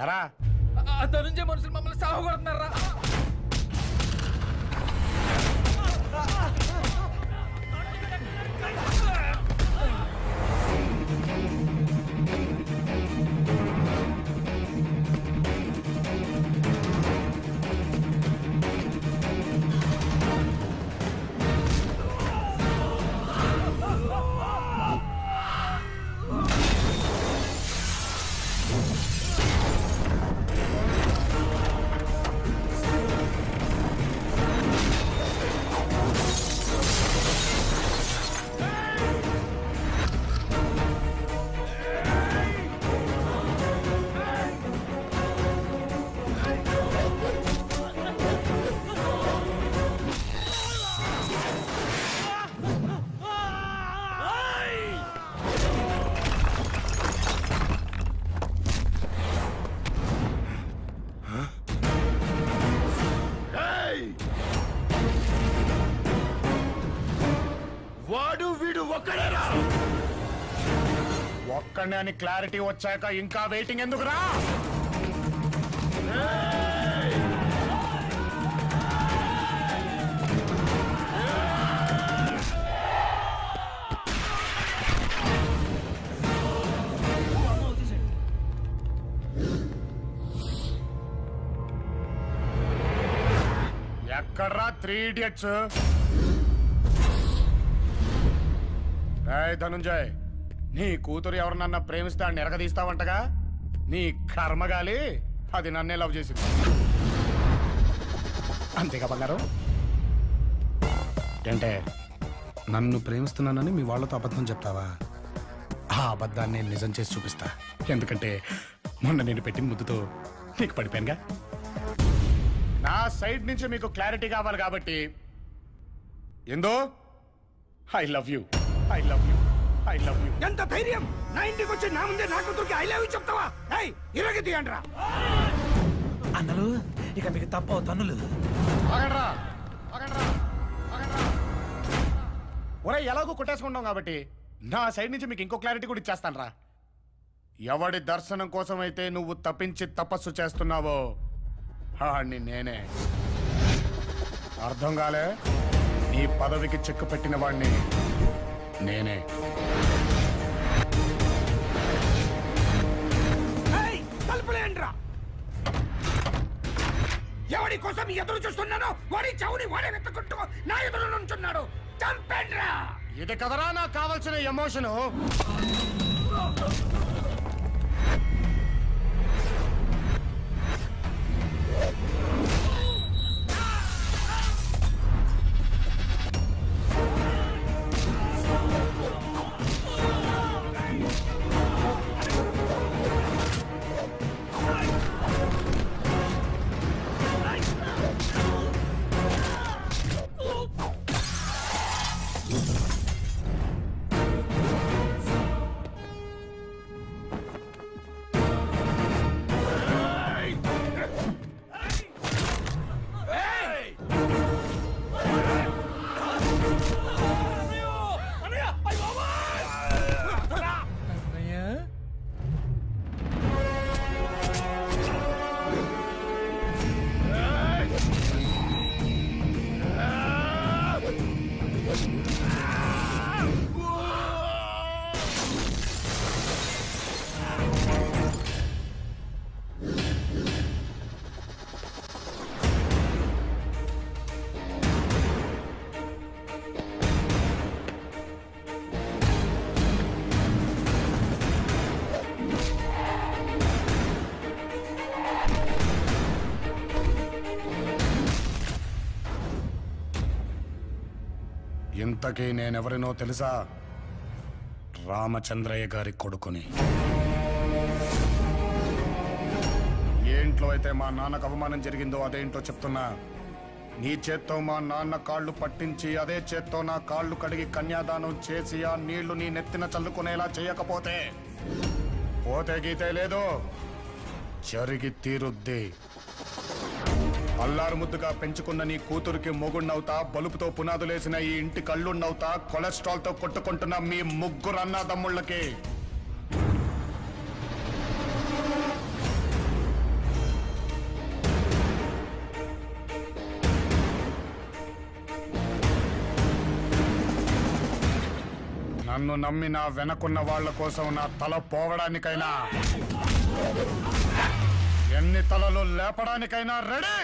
ఎరా ధనుంజయ మనుషులు మమ్మల్ని సాగుకొడుతున్నారా? ఒక్కడే అని క్లారిటీ వచ్చాక ఇంకా వెయిటింగ్ ఎందుకురా? ఎక్కడ్రా 3 Idiots? ధనుంజయ్, నీ కూతురు ఎవరినన్నా ప్రేమిస్తే అని ఎరగదీస్తావంటగా? నీ కర్మగాలి అది నన్నే లవ్ చేసింది. అంతేగా బంగారం? అంటే నన్ను ప్రేమిస్తున్నానని మీ వాళ్ళతో అబద్ధం చెప్తావా? ఆ అబద్ధాన్ని నేను నిజం చేసి చూపిస్తా. ఎందుకంటే మొన్న నేను పెట్టిన ముద్దుతో నీకు పడిపోయానుగా. నా సైడ్ నుంచి మీకు క్లారిటీ కావాలి కాబట్టి ఏందో I love you, I love you, I love you. ఎంత ధైర్యం! నా ఇంటికి వచ్చి నా ముందే నా కూతురికి ఐ లవ్ యూ చెప్తావా? ఇరగ తీయండిరా అన్నలు. ఇక మీకు తప్ప తన్నులు. ఒరే, ఎలాగో కొట్టేసుకుంటాం కాబట్టి నా సైడ్ నుంచి మీకు ఇంకో క్లారిటీ కూడా ఇచ్చేస్తాను రా. ఎవడి దర్శనం కోసం అయితే నువ్వు తప్పించి తపస్సు చేస్తున్నావో ఆడిని నేనే. అర్థం కాలే? నీ పదవికి చెక్కు పెట్టిన వాడిని నేనే. తలుపులేండ్రా! ఎవడి కోసం ఎదురు చూస్తున్నానో వాడి చౌని వాడే వెతుకుంటూ నా ఎదురు నుంచున్నాడు. చంపండ్రా! ఇది కదరా నాకు కావాల్సిన ఎమోషను. ఇంతకీ నేనెవరినో తెలుసా? రామచంద్రయ్య గారి కొడుకుని. ఏంట్లో అయితే మా నాన్నకు అవమానం జరిగిందో అదేంటో చెప్తున్నా. నీ చేత్తో మా నాన్న కాళ్ళు పట్టించి అదే చేత్తో నా కాళ్ళు కడిగి కన్యాదానం చేసి ఆ నీళ్లు నీ నెత్తిన చల్లుకునేలా చేయకపోతే పోతే గీతే లేదు, జరిగి తీరుద్ది. అల్లారు ముద్దుగా పెంచుకున్న నీ కూతురికి మొగుణ్ణవుతా, బలుపుతో పునాదులేసిన ఈ ఇంటి కళ్ళున్నవుతా, కొలెస్ట్రాల్ తో కొట్టుకుంటున్న మీ ముగ్గురు అన్నదమ్ముళ్ళకి నన్ను నమ్మి నా వెనకున్న వాళ్ళ కోసం నా తల పోవడానికైనా ఎన్ని తలలు లేపడానికైనా రెడీ.